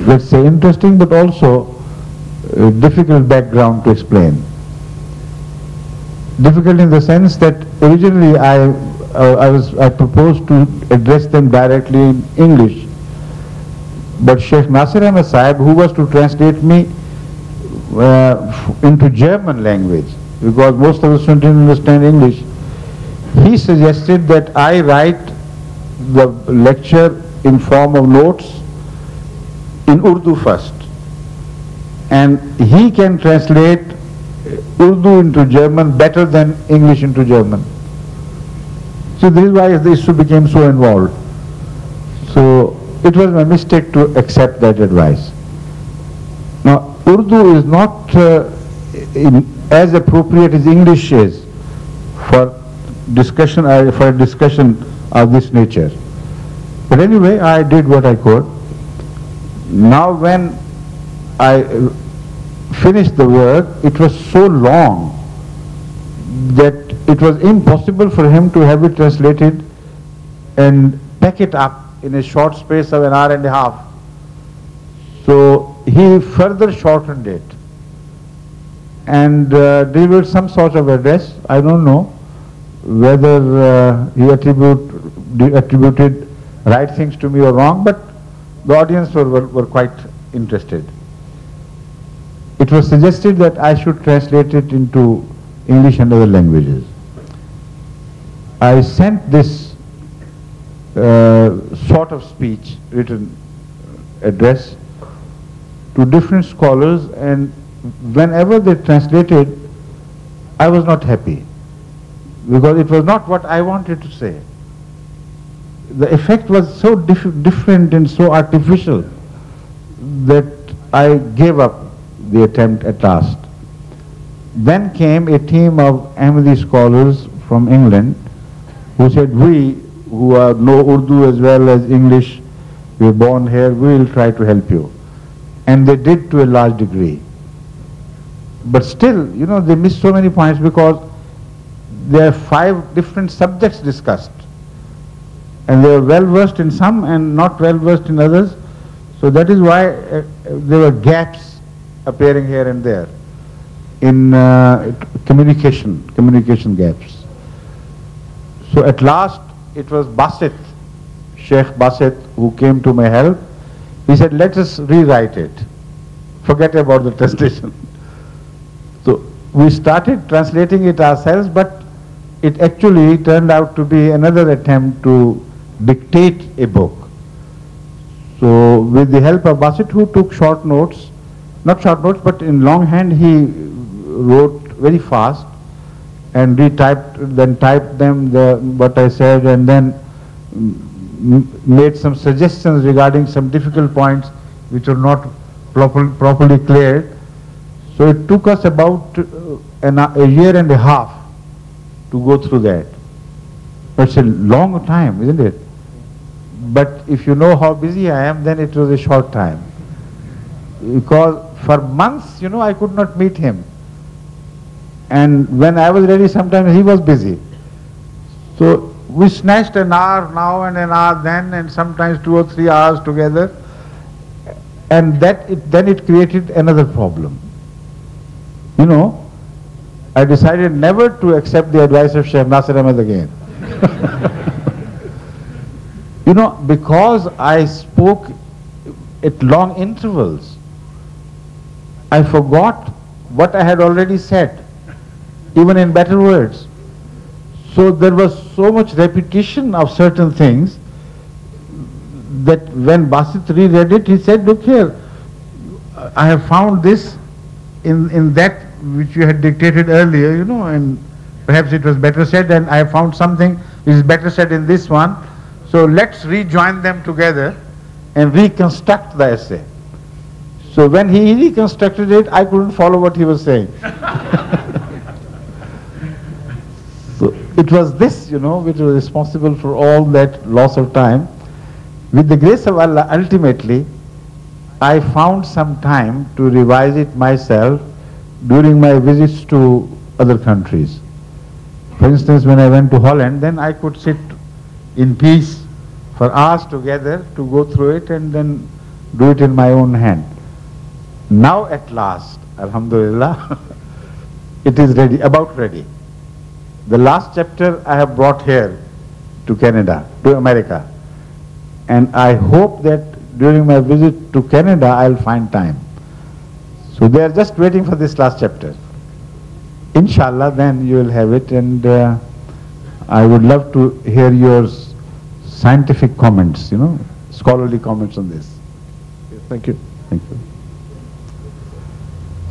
let's say, interesting, but also difficult background to explain. Difficult in the sense that originally I proposed to address them directly in English, but Sheikh Nasir Ahmed Sahib, who was to translate me into German language, because most of us didn't understand English, he suggested that I write the lecture in form of notes in Urdu first, and he can translate Urdu into German better than English into German. So this is why the issue became so involved. So it was my mistake to accept that advice. Now Urdu is not as appropriate as English is for discussion of this nature. But anyway, I did what I could. Now when I finished the work, it was so long that it was impossible for him to have it translated and pack it up in a short space of an hour and a half. So he further shortened it and delivered some sort of address. I don't know whether he attributed right things to me or wrong, but the audience were quite interested. It was suggested that I should translate it into English and other languages. I sent this sort of speech, written address, to different scholars, and whenever they translated, I was not happy, because it was not what I wanted to say. The effect was so different and so artificial that I gave up the attempt at last. Then came a team of Ahmadi scholars from England who said, we who know Urdu as well as English, we were born here, we will try to help you. And they did to a large degree. But still, you know, they missed so many points because there are 5 different subjects discussed. And they were well versed in some and not well versed in others. So that is why there were gaps appearing here and there in communication gaps. So at last it was Basit, Sheikh Basit, who came to my help. He said, let us rewrite it. Forget about the translation. So we started translating it ourselves, but it actually turned out to be another attempt to dictate a book. So with the help of Basit, who took short notes, not short notes, but in longhand, he wrote very fast and retyped, then typed them what I said, and then made some suggestions regarding some difficult points which were not properly cleared. So it took us about a year and a half to go through that. It's a long time, isn't it? But if you know how busy I am, then it was a short time. Because for months, you know, I could not meet him. And when I was ready, sometimes he was busy. So we snatched an hour now and an hour then, and sometimes 2 or 3 hours together. And then it created another problem. You know, I decided never to accept the advice of Sheikh Nasir Ahmed again. You know, because I spoke at long intervals, I forgot what I had already said, even in better words. So there was so much repetition of certain things that when Basit reread it, he said, look here, I have found this in that which you had dictated earlier, you know, and perhaps it was better said, and I have found something which is better said in this one. So let's rejoin them together and reconstruct the essay. So when he reconstructed it, I couldn't follow what he was saying. So it was this, you know, which was responsible for all that loss of time. With the grace of Allah, ultimately, I found some time to revise it myself during my visits to other countries. For instance, when I went to Holland, then I could sit in peace for hours together to go through it and then do it in my own hand. Now at last, Alhamdulillah, it is ready, about ready. The last chapter I have brought here to Canada, to America. And I hope that during my visit to Canada, I'll find time. So they are just waiting for this last chapter. Inshallah, then you will have it, and I would love to hear your scientific comments, scholarly comments on this. Thank you. Thank you.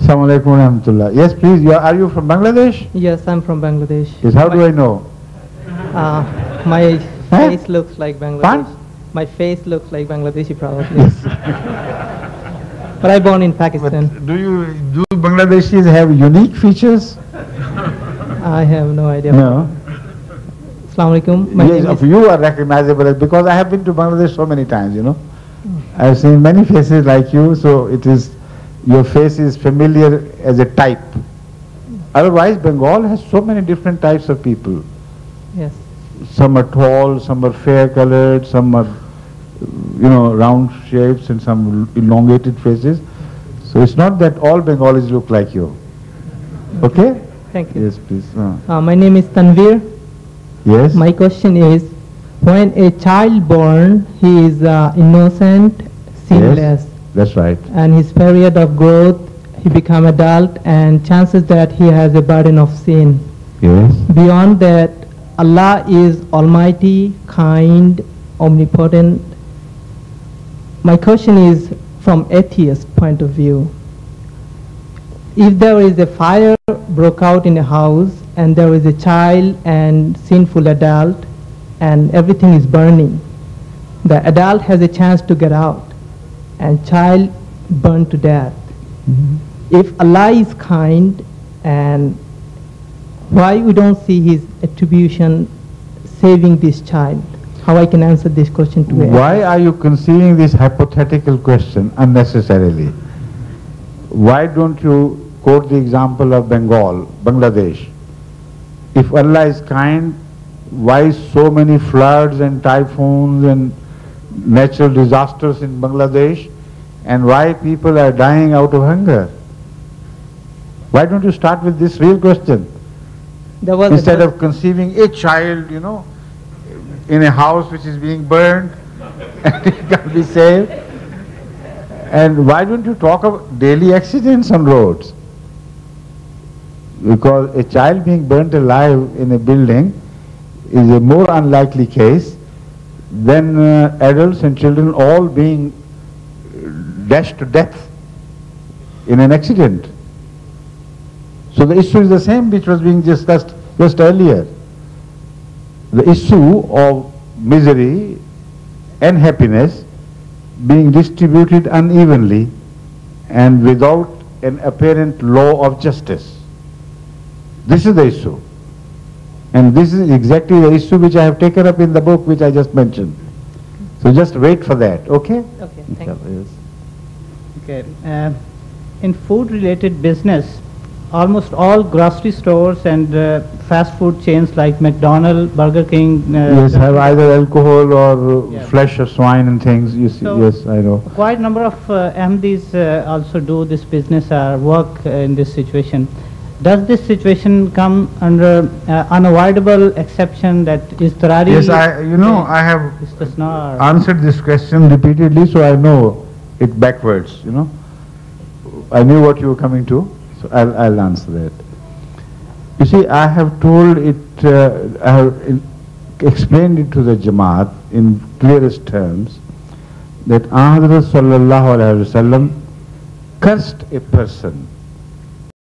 Assalamu alaikum wa rahmatullah. Yes, please. Are you from Bangladesh? Yes, I'm from Bangladesh. Yes. How do I know? My face looks like Bangladesh. Pardon? My face looks like Bangladeshi probably. But I born in Pakistan. But do Bangladeshis have unique features? I have no idea. No. Assalamu alaikum. My Yes, name of is, you are recognizable because I have been to Bangladesh so many times, I have seen many faces like you, so your face is familiar as a type. Otherwise, Bengal has so many different types of people. yes. Some are tall, some are fair colored, some are, round shapes and some elongated faces. So it's not that all Bengalis look like you. Okay? Thank you. Yes, please. My name is Tanvir. Yes? My question is, when a child born, he is innocent, sinless, Yes, that's right. and his period of growth, he become adult, and chances that he has a burden of sin. Yes. Beyond that, Allah is almighty, kind, omnipotent. My question is from atheist point of view. If there is a fire broke out in a house and there is a child and sinful adult and everything is burning, the adult has a chance to get out and child burned to death. If Allah is kind, and why we don't see his attribution saving this child? How I can answer this question to you? Why are you conceiving this hypothetical question unnecessarily? Why don't you quote the example of Bangladesh? If Allah is kind, why so many floods and typhoons and natural disasters in Bangladesh, and why people are dying out of hunger? Why don't you start with this real question? Instead of conceiving a child, in a house which is being burned and it can be saved. And why don't you talk of daily accidents on roads? Because a child being burnt alive in a building is a more unlikely case than adults and children all being dashed to death in an accident. So the issue is the same which was being discussed just earlier. The issue of misery and happiness being distributed unevenly and without an apparent law of justice. This is the issue. And this is exactly the issue which I have taken up in the book which I just mentioned. So just wait for that, okay? Okay, thank you. Okay. In food-related business, almost all grocery stores and fast food chains like McDonald's, Burger King. Yes, have either alcohol or Yeah. flesh of swine and things. You see, So- yes, I know. Quite a number of MDs also do this business or work in this situation. Does this situation come under unavoidable exception that is Tarari? Yes, I have Istisna or- answered this question repeatedly, so I know it backwards, I knew what you were coming to, so I'll answer that. You see, I have told it, I have explained it to the Jamaat in clearest terms that Hazrat Sallallahu Alaihi Wasallam cursed a person